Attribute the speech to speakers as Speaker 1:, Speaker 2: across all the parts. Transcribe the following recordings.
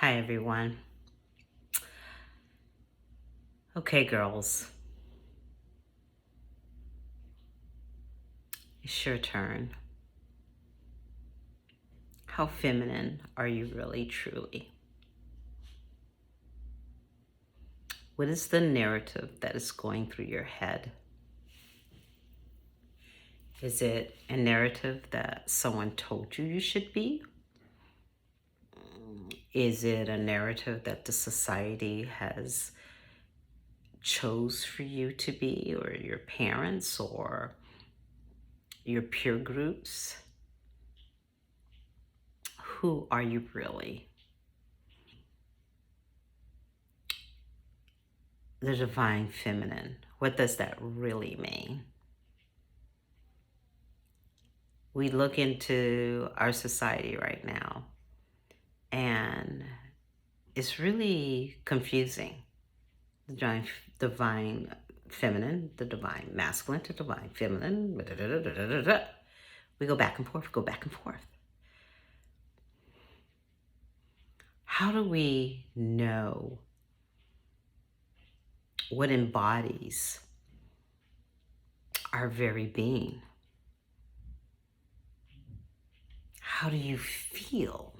Speaker 1: Hi, everyone. Okay, girls, it's your turn. How feminine are you really, truly? What is the narrative that is going through your head? Is it a narrative that someone told you should be? Is it a narrative that the society has chose for you to be, or your parents, or your peer groups? Who are you really? The divine feminine. What does that really mean? We look into our society right now, and it's really confusing. The divine feminine, the divine masculine, the divine feminine. We go back and forth, go back and forth. How do we know what embodies our very being? How do you feel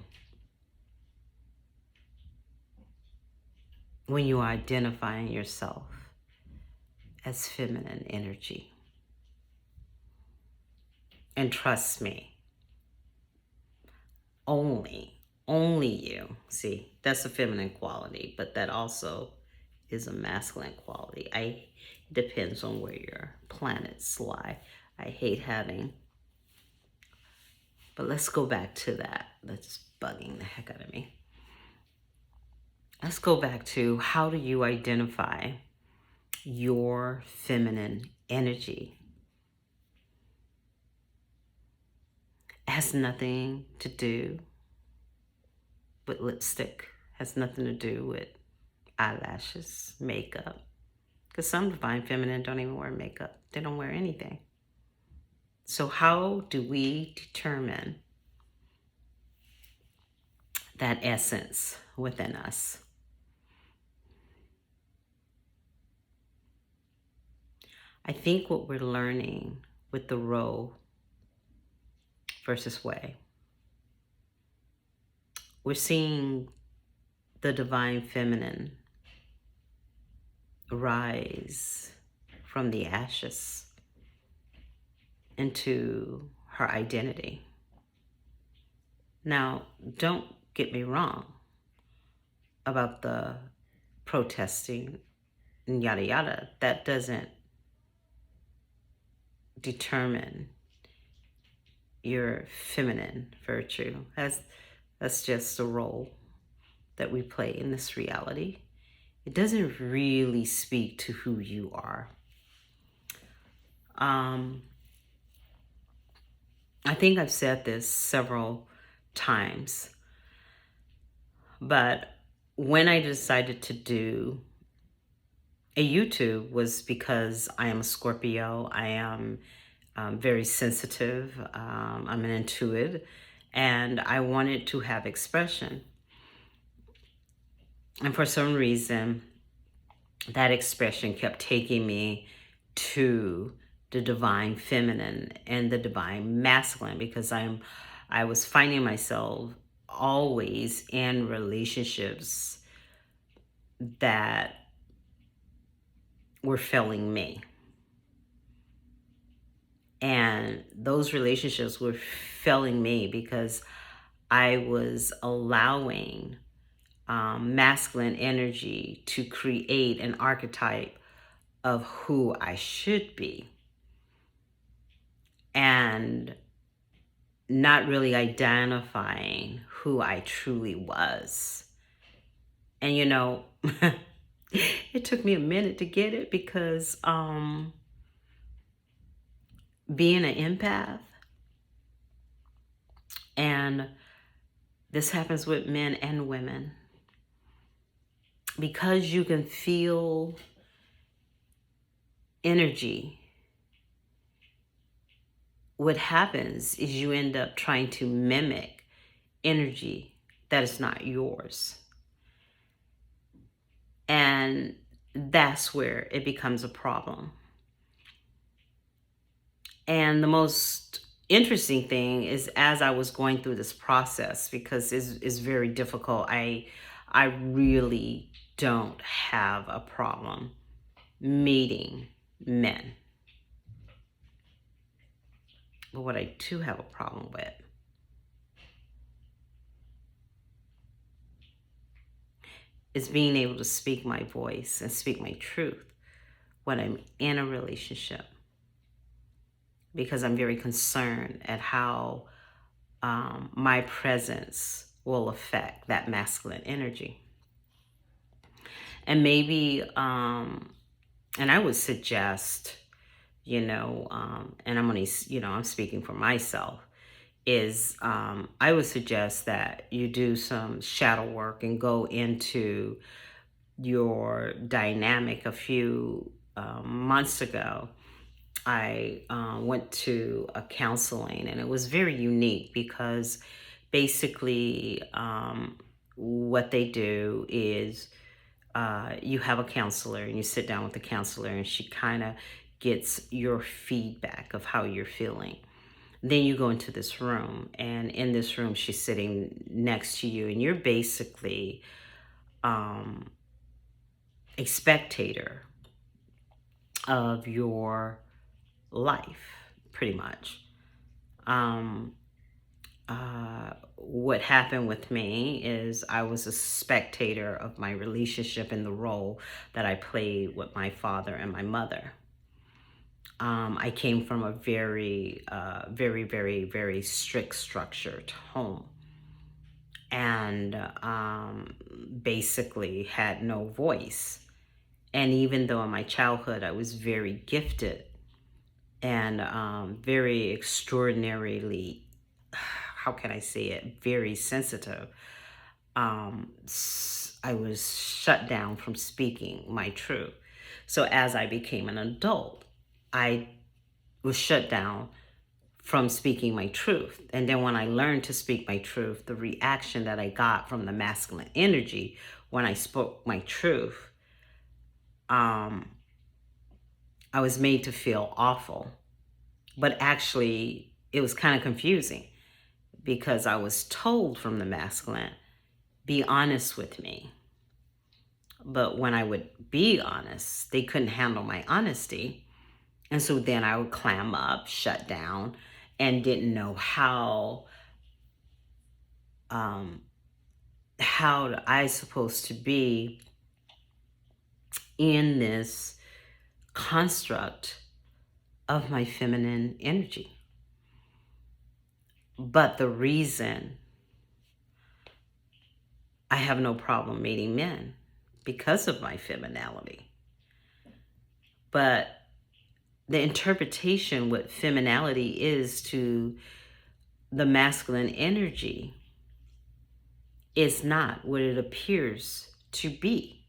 Speaker 1: when you are identifying yourself as feminine energy? And trust me, only you. See, that's a feminine quality, but that also is a masculine quality. It depends on where your planets lie. I hate having, but let's go back to that. That's bugging the heck out of me. Let's go back to, how do you identify your feminine energy? It has nothing to do with lipstick, has nothing to do with eyelashes, makeup. Because some divine feminine don't even wear makeup. They don't wear anything. So how do we determine that essence within us? I think what we're learning with the Roe versus Way, we're seeing the divine feminine rise from the ashes into her identity. Now, don't get me wrong about the protesting and yada yada. That doesn't determine your feminine virtue. That's just a role that we play in this reality. It doesn't really speak to who you are. I think I've said this several times, but when I decided to do a YouTube was because I am a Scorpio. I am very sensitive. I'm an intuitive, and I wanted to have expression. And for some reason, that expression kept taking me to the divine feminine and the divine masculine, because I was finding myself always in relationships that were failing me. And those relationships were failing me because I was allowing masculine energy to create an archetype of who I should be, and not really identifying who I truly was. And it took me a minute to get it, because being an empath, and this happens with men and women, because you can feel energy, what happens is you end up trying to mimic energy that is not yours. And that's where it becomes a problem. And the most interesting thing is, as I was going through this process, because it's very difficult, I really don't have a problem meeting men. But what I do have a problem with is being able to speak my voice and speak my truth when I'm in a relationship, because I'm very concerned at how my presence will affect that masculine energy. And maybe, and I would suggest, and I'm only, I'm speaking for myself, is I would suggest that you do some shadow work and go into your dynamic. A few months ago, I went to a counseling, and it was very unique because basically what they do is you have a counselor and you sit down with the counselor, and she kind of gets your feedback of how you're feeling. Then you go into this room, and in this room, she's sitting next to you, and you're basically um, a spectator of your life, pretty much. Um, what happened with me is I was a spectator of my relationship and the role that I played with my father and my mother. I came from a very, very, very, very strict structured home, and basically had no voice. And even though in my childhood I was very gifted and very extraordinarily, how can I say it, very sensitive, I was shut down from speaking my truth. So as I became an adult, I was shut down from speaking my truth. And then when I learned to speak my truth, the reaction that I got from the masculine energy when I spoke my truth, um, I was made to feel awful. But actually, it was kind of confusing because I was told from the masculine, be honest with me. But when I would be honest, they couldn't handle my honesty. And so then I would clam up, shut down, and didn't know um, how I supposed to be in this construct of my feminine energy. But the reason I have no problem meeting men because of my femininity. But the interpretation what femininity is to the masculine energy is not what it appears to be.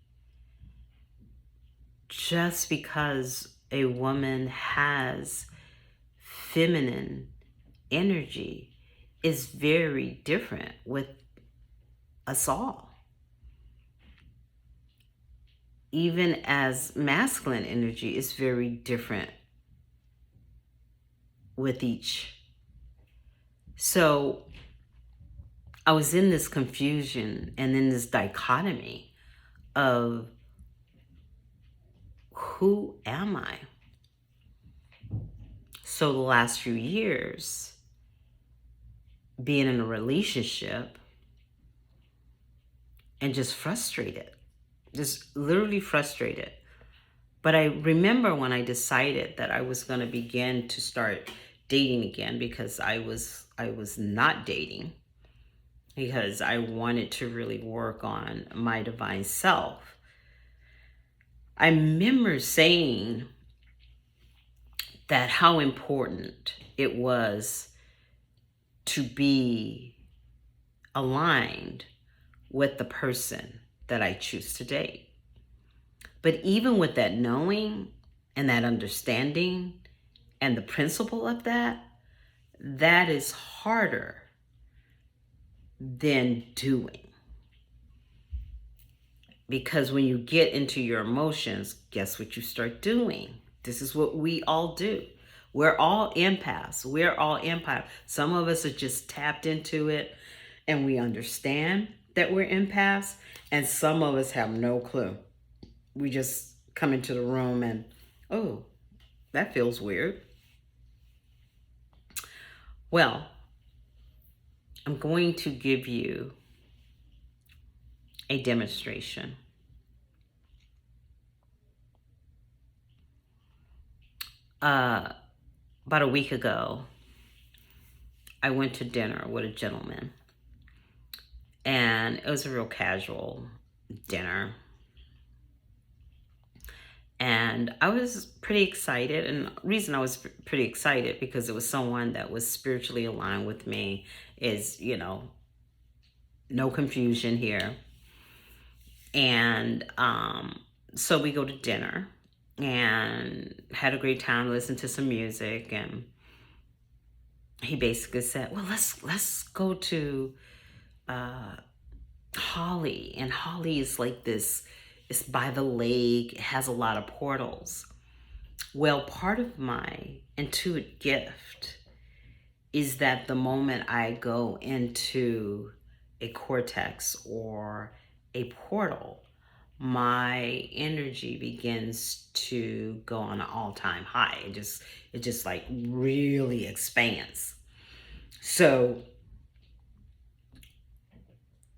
Speaker 1: Just because a woman has feminine energy is very different with us all. Even as masculine energy is very different with each. So I was in this confusion and in this dichotomy of who am I? So the last few years, being in a relationship and just frustrated, just literally frustrated. But I remember when I decided that I was going to begin to start dating again, because I was not dating, because I wanted to really work on my divine self. I remember saying that how important it was to be aligned with the person that I choose to date. But even with that knowing and that understanding and the principle of that, that is harder than doing. Because when you get into your emotions, guess what you start doing? This is what we all do. We're all empaths. We're all empaths. Some of us are just tapped into it and we understand that we're empaths, and some of us have no clue. We just come into the room and, oh, that feels weird. Well, I'm going to give you a demonstration. About a week ago, I went to dinner with a gentleman, and it was a real casual dinner. And I was pretty excited, and the reason I was pretty excited because it was someone that was spiritually aligned with me. Is, no confusion here. And so we go to dinner and had a great time, listened to some music, and he basically said, well, let's go to Holly. And Holly is like this, it's by the lake, it has a lot of portals. Well, part of my intuitive gift is that the moment I go into a cortex or a portal, my energy begins to go on an all-time high. It just like really expands. So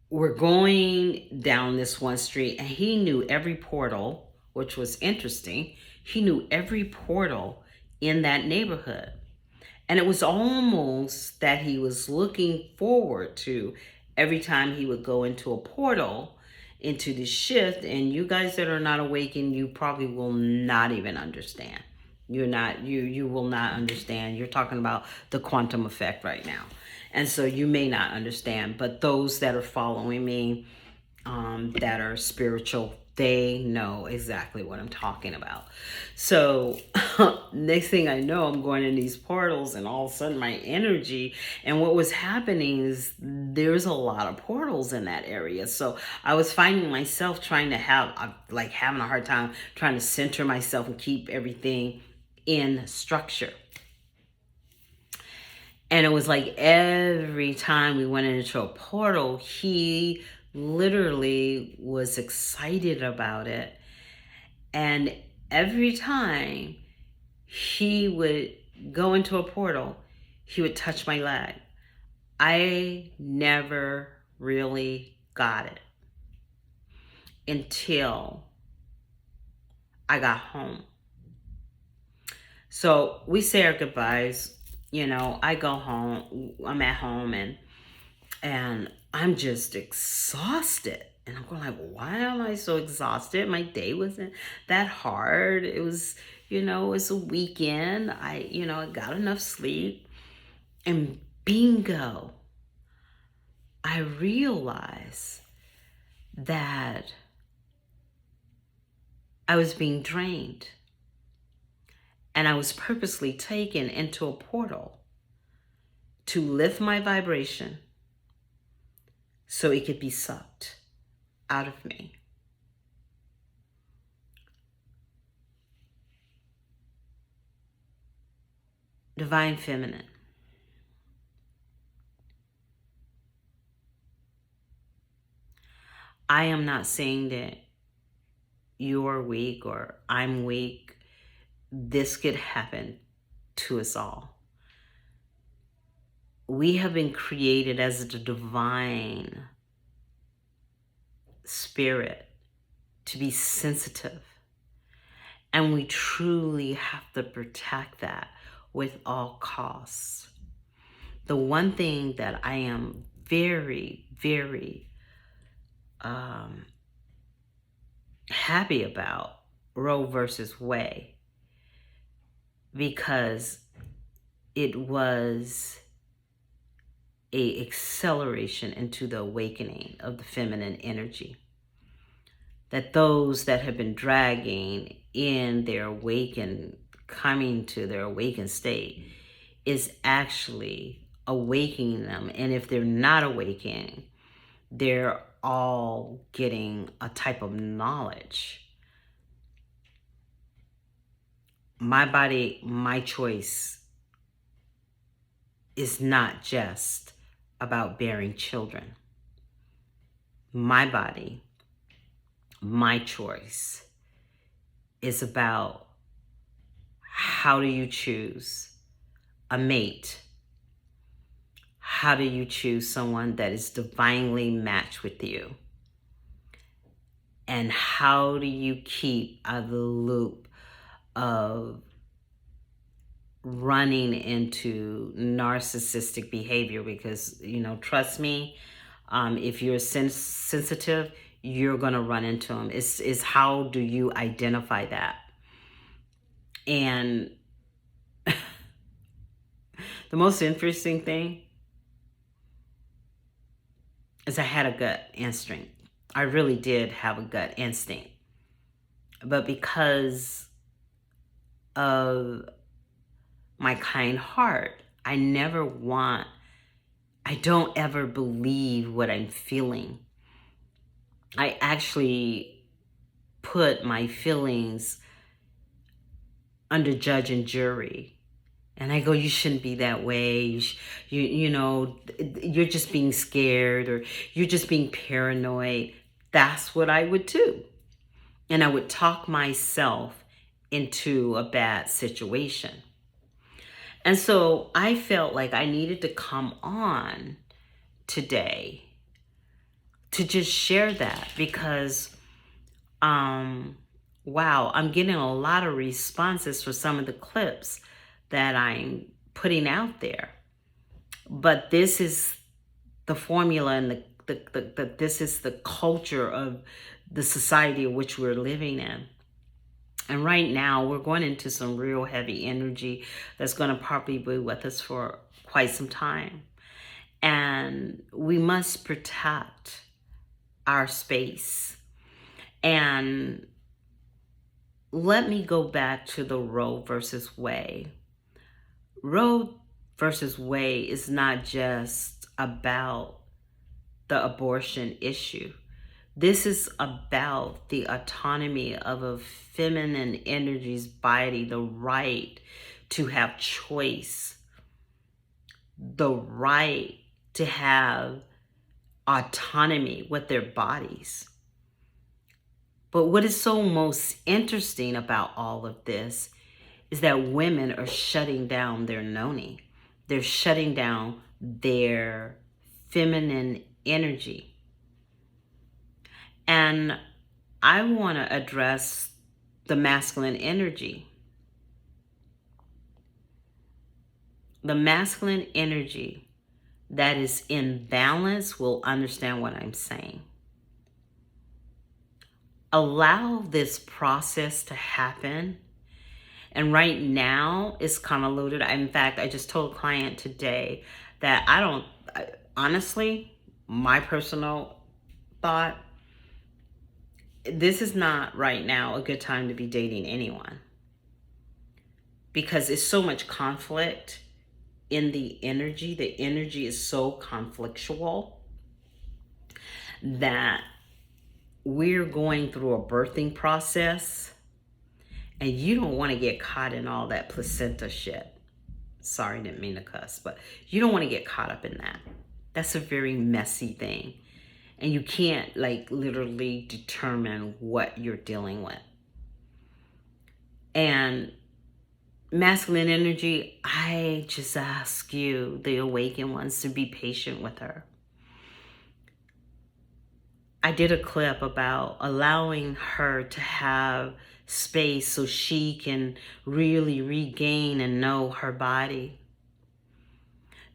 Speaker 1: we're going down this one street, and he knew every portal, which was interesting. He knew every portal in that neighborhood. And it was almost that he was looking forward to every time he would go into a portal, into the shift. And you guys that are not awakened, you probably will not even understand. You will not understand. You're talking about the quantum effect right now. And so you may not understand, but those that are following me, that are spiritual, they know exactly what I'm talking about. So next thing I know, I'm going in these portals, and all of a sudden my energy, and what was happening is there's a lot of portals in that area. So I was finding myself trying to having a hard time trying to center myself and keep everything in structure. And it was like every time we went into a portal, he literally was excited about it. And every time he would go into a portal, he would touch my leg. I never really got it until I got home. So we say our goodbyes. I go home. I'm at home, and I'm just exhausted. And I'm going like, why am I so exhausted? My day wasn't that hard. It was, it's a weekend. I got enough sleep. And bingo, I realized that I was being drained. And I was purposely taken into a portal to lift my vibration so it could be sucked out of me. Divine Feminine. I am not saying that you're weak or I'm weak. This could happen to us all. We have been created as the divine spirit to be sensitive. And we truly have to protect that with all costs. The one thing that I am very, very happy about Roe versus Wade, because it was a acceleration into the awakening of the feminine energy. That those that have been dragging in their awakened, coming to their awakened state, is actually awakening them. And if they're not awakening, they're all getting a type of knowledge. My body, my choice is not just about bearing children. My body, my choice is about how do you choose a mate? How do you choose someone that is divinely matched with you? And how do you keep out of the loop of running into narcissistic behavior? Because, trust me, if you're sensitive, you're going to run into them. It's how do you identify that? And the most interesting thing is I had a gut instinct. I really did have a gut instinct. But because of my kind heart, I don't ever believe what I'm feeling. I actually put my feelings under judge and jury. And I go, you shouldn't be that way. You're just being scared, or you're just being paranoid. That's what I would do. And I would talk myself into a bad situation. And so I felt like I needed to come on today to just share that, because wow, I'm getting a lot of responses for some of the clips that I'm putting out there. But this is the formula, and this is the culture of the society in which we're living in. And right now we're going into some real heavy energy that's going to probably be with us for quite some time. And we must protect our space. And let me go back to the Roe versus Wade. Roe versus Wade is not just about the abortion issue. This is about the autonomy of a feminine energy's body, the right to have choice, the right to have autonomy with their bodies. But what is so most interesting about all of this is that women are shutting down their noni. They're shutting down their feminine energy. And I want to address the masculine energy. The masculine energy that is in balance will understand what I'm saying. Allow this process to happen. And right now it's convoluted. In fact, I just told a client today that honestly, my personal thought, this is not right now a good time to be dating anyone, because it's so much conflict in the energy. The energy is so conflictual that we're going through a birthing process, and you don't want to get caught in all that placenta shit. Sorry, didn't mean to cuss, but you don't want to get caught up in that. That's a very messy thing. And you can't literally determine what you're dealing with. And masculine energy, I just ask you, the awakened ones, to be patient with her. I did a clip about allowing her to have space so she can really regain and know her body.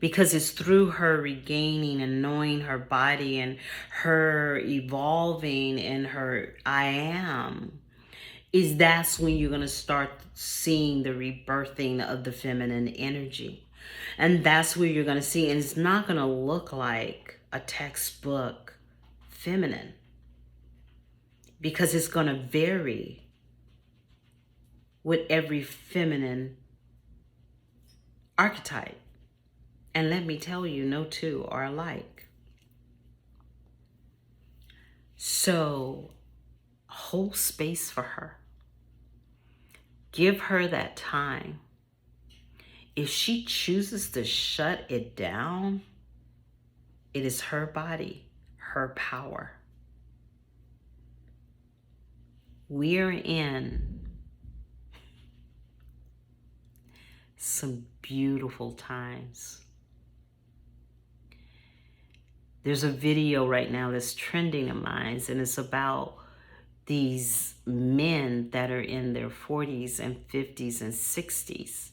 Speaker 1: Because it's through her regaining and knowing her body and her evolving in her I am, that's when you're going to start seeing the rebirthing of the feminine energy. And that's where you're going to see, and it's not going to look like a textbook feminine, because it's going to vary with every feminine archetype. And let me tell you, no two are alike. So hold space for her. Give her that time. If she chooses to shut it down, it is her body, her power. We're in some beautiful times. There's a video right now that's trending in minds, and it's about these men that are in their 40s and 50s and 60s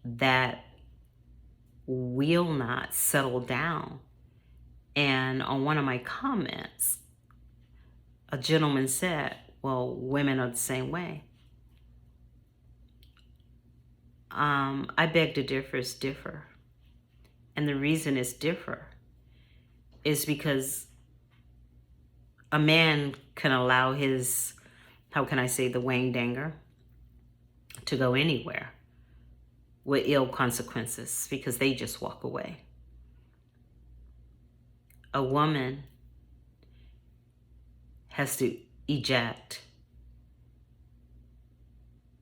Speaker 1: that will not settle down. And on one of my comments, a gentleman said, well, women are the same way. I beg to differ is differ. And the reason it's differ is because a man can allow his, how can I say, the Wayne Danger to go anywhere with ill consequences because they just walk away. A woman has to eject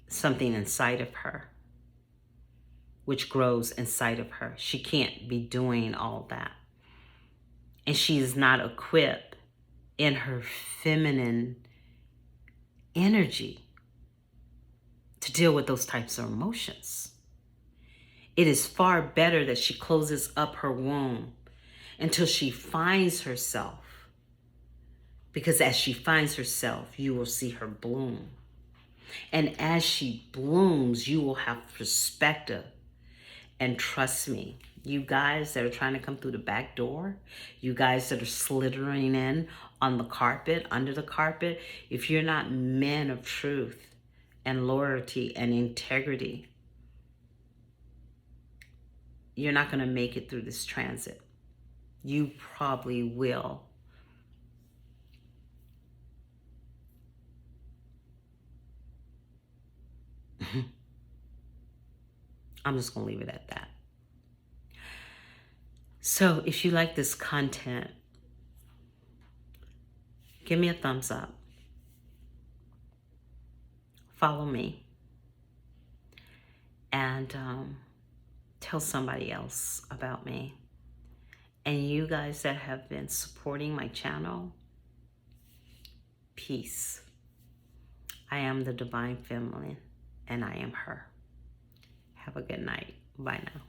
Speaker 1: something inside of her, which grows inside of her. She can't be doing all that. And she is not equipped in her feminine energy to deal with those types of emotions. It is far better that she closes up her womb until she finds herself. Because as she finds herself, you will see her bloom. And as she blooms, you will have perspective. And trust me, you guys that are trying to come through the back door, you guys that are slithering in on the carpet, under the carpet, if you're not men of truth and loyalty and integrity, you're not going to make it through this transit. You probably will. I'm just going to leave it at that. So if you like this content, give me a thumbs up. Follow me. And tell somebody else about me. And you guys that have been supporting my channel, peace. I am the Divine Feminine, and I am her. Have a good night. Bye now.